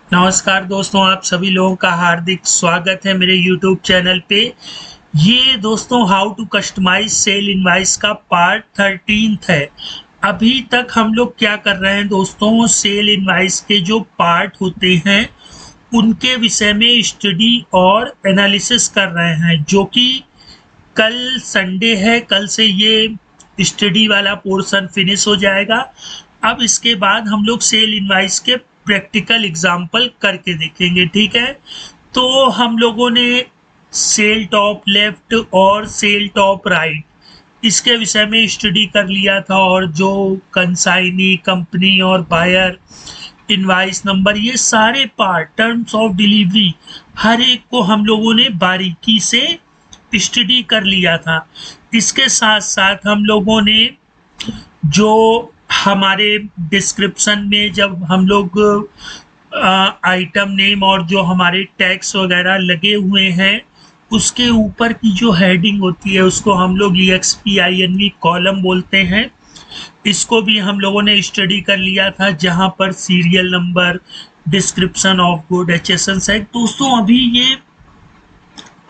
नमस्कार दोस्तों, आप सभी लोगों का हार्दिक स्वागत है मेरे YouTube चैनल पे। ये दोस्तों how to customize sale invoice का पार्ट 13 है। अभी तक हम लोग क्या कर रहे हैं दोस्तों, सेल इनवॉइस के जो पार्ट होते हैं उनके विषय में स्टडी और एनालिसिस कर रहे हैं, जो कि कल संडे है। कल से ये स्टडी वाला पोर्शन फिनिश हो जाएगा। अब इसके बाद हम लोग सेल इनवॉइस के प्रैक्टिकल एग्जाम्पल करके देखेंगे, ठीक है। तो हम लोगों ने सेल टॉप लेफ्ट और सेल टॉप राइट इसके विषय में स्टडी कर लिया था, और जो कंसाइनी, कंपनी और बायर, इनवॉइस नंबर, ये सारे पार्ट, टर्म्स ऑफ डिलीवरी, हर एक को हम लोगों ने बारीकी से स्टडी कर लिया था। इसके साथ साथ हम लोगों ने जो हमारे डिस्क्रिप्शन में जब हम लोग आइटम नेम और जो हमारे टैग्स वगैरह लगे हुए हैं उसके ऊपर की जो हेडिंग होती है उसको हम लोग EXPINV कॉलम बोलते हैं। इसको भी हम लोगों ने स्टडी कर लिया था, जहां पर serial number, description of good, HSN है। दोस्तों अभी ये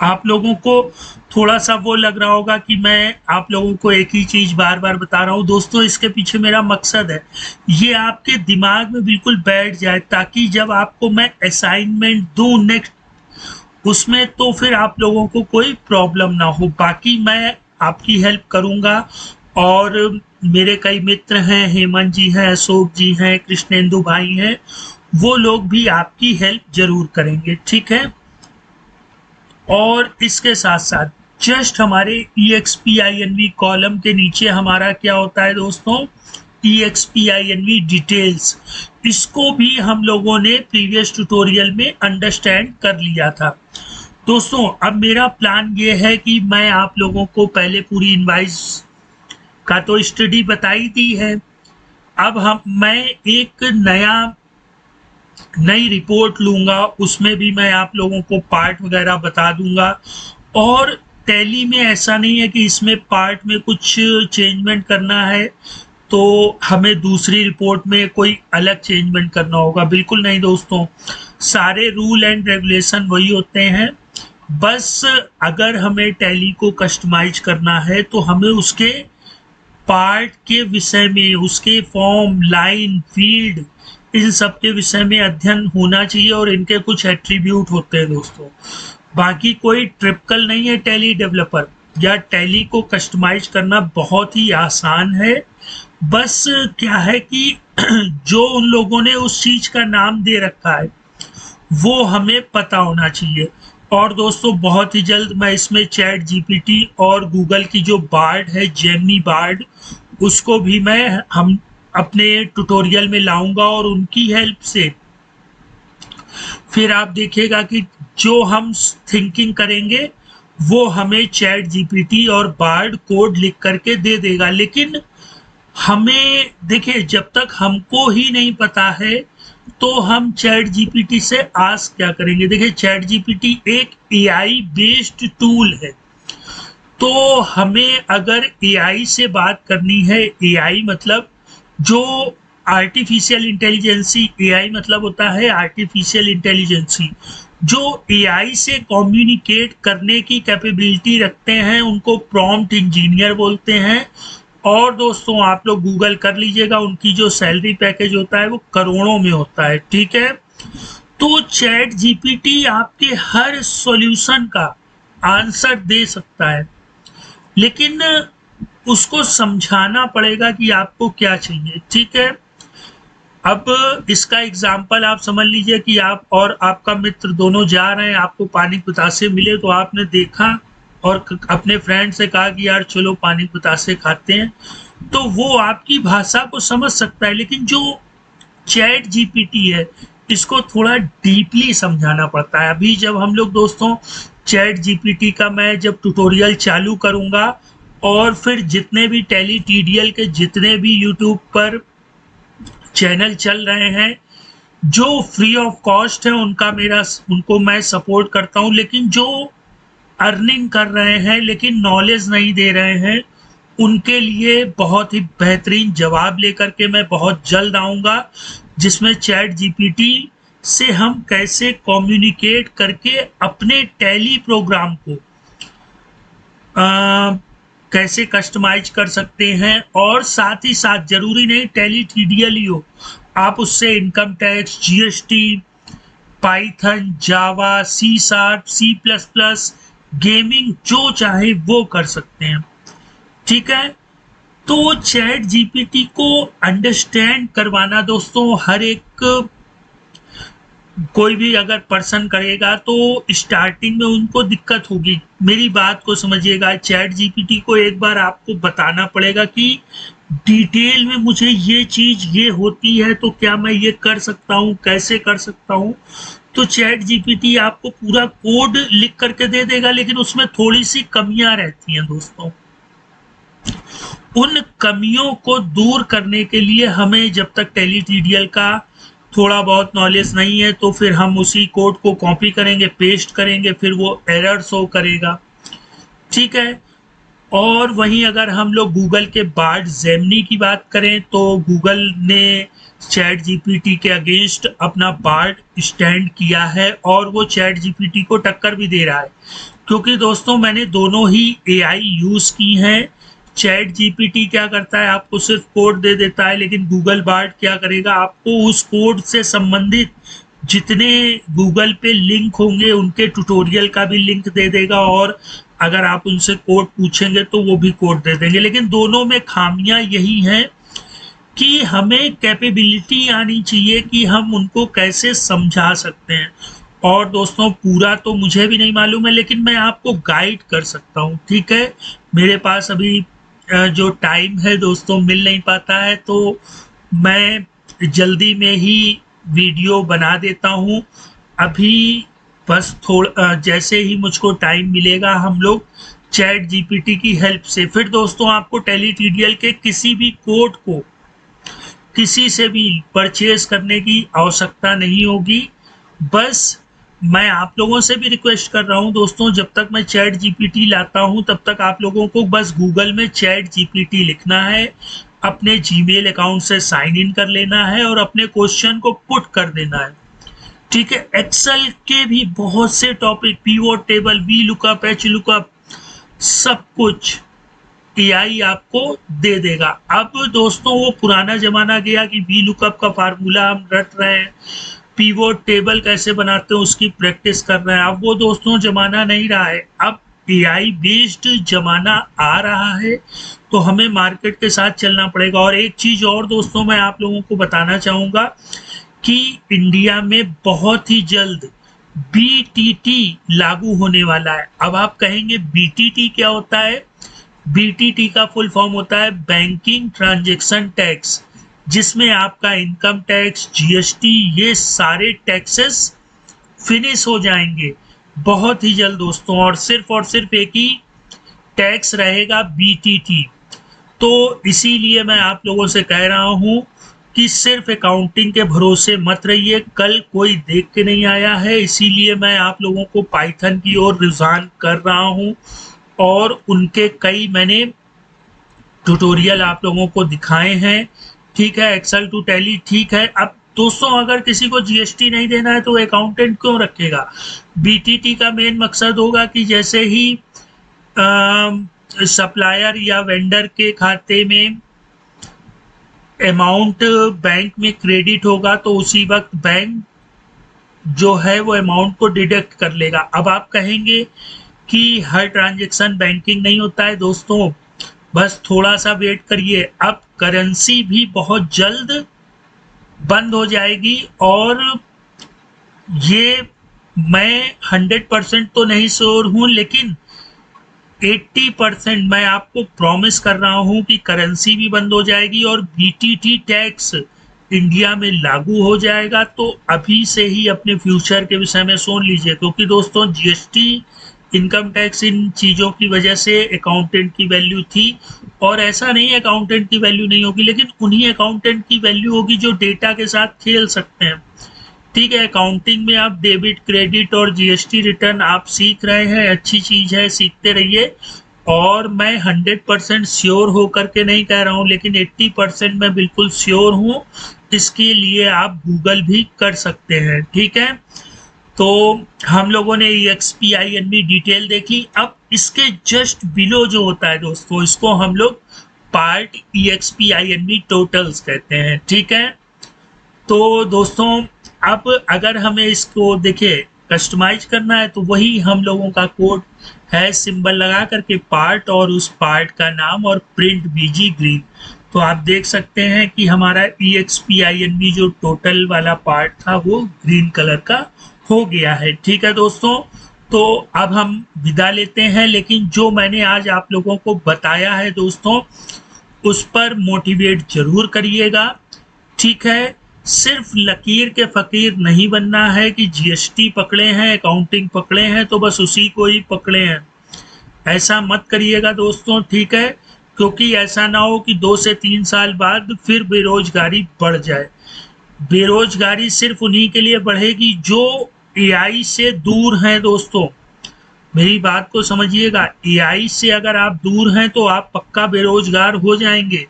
आप लोगों को थोड़ा सा वो लग रहा होगा कि मैं आप लोगों को एक ही चीज बार बार बता रहा हूँ। दोस्तों इसके पीछे मेरा मकसद है ये आपके दिमाग में बिल्कुल बैठ जाए, ताकि जब आपको मैं असाइनमेंट दूं नेक्स्ट उसमें, तो फिर आप लोगों को कोई प्रॉब्लम ना हो। बाकी मैं आपकी हेल्प करूंगा, और मेरे कई मित्र हैं, हेमंत जी हैं, अशोक जी हैं, कृष्णेंदु भाई हैं, वो लोग भी आपकी हेल्प जरूर करेंगे, ठीक है। और इसके साथ साथ जस्ट हमारे EXPINV कॉलम के नीचे हमारा क्या होता है दोस्तों, EXPINV डिटेल्स। इसको भी हम लोगों ने प्रीवियस ट्यूटोरियल में अंडरस्टैंड कर लिया था। दोस्तों अब मेरा प्लान ये है कि मैं आप लोगों को पहले पूरी इनवॉइस का तो स्टडी बताई दी है। अब मैं एक नई रिपोर्ट लूंगा, उसमें भी मैं आप लोगों को पार्ट वगैरह बता दूंगा। और टैली में ऐसा नहीं है कि इसमें पार्ट में कुछ चेंजमेंट करना है तो हमें दूसरी रिपोर्ट में कोई अलग चेंजमेंट करना होगा, बिल्कुल नहीं दोस्तों। सारे रूल एंड रेगुलेशन वही होते हैं। बस अगर हमें टैली को कस्टमाइज करना है तो हमें उसके पार्ट के विषय में, उसके फॉर्म, लाइन, फील्ड, इन सब के विषय में अध्ययन होना चाहिए, और इनके कुछ एट्रीब्यूट होते हैं दोस्तों। बाकी कोई ट्रिपिकल नहीं है टैली डेवलपर, या टैली को कस्टमाइज करना बहुत ही आसान है। बस क्या है कि जो उन लोगों ने उस चीज का नाम दे रखा है वो हमें पता होना चाहिए। और दोस्तों बहुत ही जल्द मैं इसमें चैट GPT और गूगल की जो बार्ड है, जेमिनी बार्ड, उसको भी हम अपने ट्यूटोरियल में लाऊंगा, और उनकी हेल्प से फिर आप देखिएगा कि जो हम थिंकिंग करेंगे वो हमें चैट GPT और बार्ड कोड लिख करके दे देगा। लेकिन हमें देखिए, जब तक हमको ही नहीं पता है तो हम चैट GPT से आस्क क्या करेंगे। देखिए चैट GPT एक AI बेस्ड टूल है, तो हमें अगर AI से बात करनी है, AI मतलब जो आर्टिफिशियल इंटेलिजेंसी, AI मतलब होता है आर्टिफिशियल इंटेलिजेंसी, जो AI से कम्युनिकेट करने की कैपेबिलिटी रखते हैं उनको प्रॉम्प्ट इंजीनियर बोलते हैं। और दोस्तों आप लोग गूगल कर लीजिएगा, उनकी जो सैलरी पैकेज होता है वो करोड़ों में होता है, ठीक है। तो चैट GPT आपके हर सॉल्यूशन का आंसर दे सकता है, लेकिन उसको समझाना पड़ेगा कि आपको क्या चाहिए, ठीक है। अब इसका एग्जाम्पल आप समझ लीजिए कि आप और आपका मित्र दोनों जा रहे हैं, आपको पानी बतासे मिले, तो आपने देखा और अपने फ्रेंड से कहा कि यार चलो पानी बतासे खाते हैं, तो वो आपकी भाषा को समझ सकता है। लेकिन जो चैट GPT है इसको थोड़ा डीपली समझाना पड़ता है। अभी जब हम लोग दोस्तों चैट GPT का मैं जब ट्यूटोरियल चालू करूंगा, और फिर जितने भी टैली TDL के जितने भी यूट्यूब पर चैनल चल रहे हैं जो फ्री ऑफ कॉस्ट है, उनको मैं सपोर्ट करता हूं। लेकिन जो अर्निंग कर रहे हैं लेकिन नॉलेज नहीं दे रहे हैं, उनके लिए बहुत ही बेहतरीन जवाब लेकर के मैं बहुत जल्द आऊंगा, जिसमें चैट GPT से हम कैसे कम्युनिकेट करके अपने टैली प्रोग्राम को कैसे कस्टमाइज कर सकते हैं। और साथ ही साथ जरूरी नहीं टैली TDL ही हो, आप उससे इनकम टैक्स, GST, पाइथन, जावा, C#, C++, गेमिंग जो चाहे वो कर सकते हैं। ठीक है, तो चैट GPT को अंडरस्टैंड करवाना दोस्तों हर एक कोई भी अगर पर्सन करेगा तो स्टार्टिंग में उनको दिक्कत होगी। मेरी बात को समझिएगा, चैट GPT को एक बार आपको बताना पड़ेगा कि डिटेल में मुझे ये चीज ये होती है तो क्या मैं ये कर सकता हूँ, कैसे कर सकता हूँ। तो चैट GPT आपको पूरा कोड लिख करके दे देगा, लेकिन उसमें थोड़ी सी कमियां रहती हैं दोस्तों। उन कमियों को दूर करने के लिए हमें जब तक टैली TDL का थोड़ा बहुत नॉलेज नहीं है तो फिर हम उसी कोड को कॉपी करेंगे, पेस्ट करेंगे, फिर वो एरर शो करेगा। ठीक है, और वहीं अगर हम लोग गूगल के बार्ड जेमिनी की बात करें तो गूगल ने चैट GPT के अगेंस्ट अपना बार्ड स्टैंड किया है और वो चैट GPT को टक्कर भी दे रहा है, क्योंकि दोस्तों मैंने दोनों ही AI यूज की हैं। चैट GPT क्या करता है, आपको सिर्फ कोड दे देता है, लेकिन गूगल बार्ड क्या करेगा, आपको उस कोड से संबंधित जितने गूगल पे लिंक होंगे उनके ट्यूटोरियल का भी लिंक दे देगा, और अगर आप उनसे कोड पूछेंगे तो वो भी कोड दे देंगे। लेकिन दोनों में खामियां यही हैं कि हमें कैपेबिलिटी आनी चाहिए कि हम उनको कैसे समझा सकते हैं। और दोस्तों पूरा तो मुझे भी नहीं मालूम है, लेकिन मैं आपको गाइड कर सकता हूँ। ठीक है, मेरे पास अभी जो टाइम है दोस्तों मिल नहीं पाता है, तो मैं जल्दी में ही वीडियो बना देता हूँ। अभी बस थोड़ा जैसे ही मुझको टाइम मिलेगा हम लोग चैट GPT की हेल्प से, फिर दोस्तों आपको टैली TDL के किसी भी कोड को किसी से भी परचेज करने की आवश्यकता नहीं होगी। बस मैं आप लोगों से भी रिक्वेस्ट कर रहा हूं दोस्तों, जब तक मैं चैट GPT लाता हूं तब तक आप लोगों को बस गूगल में चैट GPT लिखना है, अपने जीमेल अकाउंट से साइन इन कर लेना है और अपने क्वेश्चन को पुट कर देना है। ठीक है, एक्सेल के भी बहुत से topic, pivot table, VLOOKUP, HLOOKUP, सब कुछ AI आपको दे देगा। अब दोस्तों वो पुराना जमाना गया कि VLOOKUP का फार्मूला हम रट रहे हैं, पिवोट टेबल कैसे बनाते हैं उसकी प्रैक्टिस कर रहे हैं। अब वो दोस्तों जमाना नहीं रहा है, अब AI बेस्ड जमाना आ रहा है, तो हमें मार्केट के साथ चलना पड़ेगा। और एक चीज और दोस्तों मैं आप लोगों को बताना चाहूंगा कि इंडिया में बहुत ही जल्द BTT लागू होने वाला है। अब आप कहेंगे BTT क्या होता है? BTT का फुल फॉर्म होता है बैंकिंग ट्रांजैक्शन टैक्स, जिसमें आपका इनकम टैक्स, GST, ये सारे टैक्सेस फिनिश हो जाएंगे बहुत ही जल्द दोस्तों, और सिर्फ एक ही टैक्स रहेगा, BTT। तो इसीलिए मैं आप लोगों से कह रहा हूं कि सिर्फ अकाउंटिंग के भरोसे मत रहिए, कल कोई देख के नहीं आया है। इसीलिए मैं आप लोगों को पाइथन की ओर रुझान कर रहा हूं और उनके कई मैंने ट्यूटोरियल आप लोगों को दिखाए हैं। ठीक है, एक्सेल टू टैली ठीक है। अब दोस्तों अगर किसी को GST नहीं देना है तो अकाउंटेंट क्यों रखेगा? BTT का मेन मकसद होगा कि जैसे ही सप्लायर या वेंडर के खाते में अमाउंट बैंक में क्रेडिट होगा तो उसी वक्त बैंक जो है वो अमाउंट को डिडक्ट कर लेगा। अब आप कहेंगे कि हर ट्रांजैक्शन बैंकिंग नहीं होता है दोस्तों, बस थोड़ा सा वेट करिए। अब करेंसी भी बहुत जल्द बंद हो जाएगी, और ये मैं 100% तो नहीं श्योर हूं, लेकिन 80% मैं आपको प्रॉमिस कर रहा हूं कि करेंसी भी बंद हो जाएगी और BTT टैक्स इंडिया में लागू हो जाएगा। तो अभी से ही अपने फ्यूचर के विषय में सोच लीजिए, क्योंकि दोस्तों GST, इनकम टैक्स, इन चीज़ों की वजह से अकाउंटेंट की वैल्यू थी, और ऐसा नहीं है अकाउंटेंट की वैल्यू नहीं होगी, लेकिन उन्हीं अकाउंटेंट की वैल्यू होगी जो डेटा के साथ खेल सकते हैं। ठीक है, अकाउंटिंग में आप डेबिट, क्रेडिट और GST रिटर्न आप सीख रहे हैं, अच्छी चीज़ है, सीखते रहिए। और मैं 100% श्योर होकर के नहीं कह रहा हूँ, लेकिन 80% मैं बिल्कुल श्योर हूँ इसके लिए आप गूगल भी कर सकते हैं, ठीक है। तो हम लोगों ने EXPINV डिटेल देखी। अब इसके जस्ट बिलो जो होता है दोस्तों, इसको हम लोग पार्ट EXPINV टोटल्स कहते हैं, ठीक है। तो दोस्तों अब अगर हमें इसको देखिए कस्टमाइज करना है तो वही हम लोगों का कोड है, सिंबल लगा करके पार्ट और उस पार्ट का नाम और प्रिंट BG ग्रीन। तो आप देख सकते हैं कि हमारा EXPINV जो टोटल वाला पार्ट था वो ग्रीन कलर का हो गया है, ठीक है दोस्तों। तो अब हम विदा लेते हैं, लेकिन जो मैंने आज आप लोगों को बताया है दोस्तों, उस पर मोटिवेट जरूर करिएगा, ठीक है। सिर्फ लकीर के फकीर नहीं बनना है कि GST पकड़े हैं, अकाउंटिंग पकड़े हैं तो बस उसी को ही पकड़े हैं, ऐसा मत करिएगा दोस्तों, ठीक है। क्योंकि ऐसा ना हो कि 2 से 3 साल बाद फिर बेरोजगारी बढ़ जाए। बेरोजगारी सिर्फ उन्हीं के लिए बढ़ेगी जो AI से दूर हैं दोस्तों, मेरी बात को समझिएगा। AI से अगर आप दूर हैं तो आप पक्का बेरोजगार हो जाएंगे।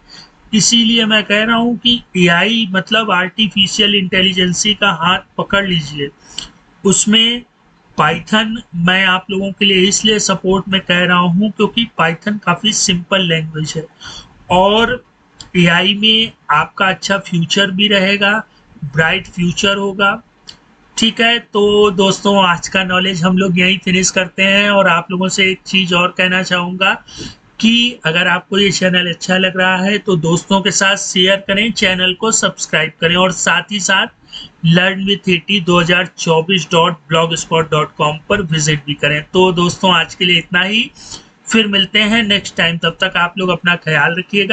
इसीलिए मैं कह रहा हूं कि AI मतलब आर्टिफिशियल इंटेलिजेंसी का हाथ पकड़ लीजिए। उसमें पाइथन मैं आप लोगों के लिए इसलिए सपोर्ट में कह रहा हूं क्योंकि पाइथन काफ़ी सिंपल लैंग्वेज है और AI में आपका अच्छा फ्यूचर भी रहेगा, ब्राइट फ्यूचर होगा, ठीक है। तो दोस्तों आज का नॉलेज हम लोग यहीं फिनिश करते हैं और आप लोगों से एक चीज़ और कहना चाहूँगा कि अगर आपको ये चैनल अच्छा लग रहा है तो दोस्तों के साथ शेयर करें, चैनल को सब्सक्राइब करें और साथ ही साथ learnwith2024.blogspot.com पर विजिट भी करें। तो दोस्तों आज के लिए इतना ही, फिर मिलते हैं नेक्स्ट टाइम, तब तक आप लोग अपना ख्याल रखिएगा।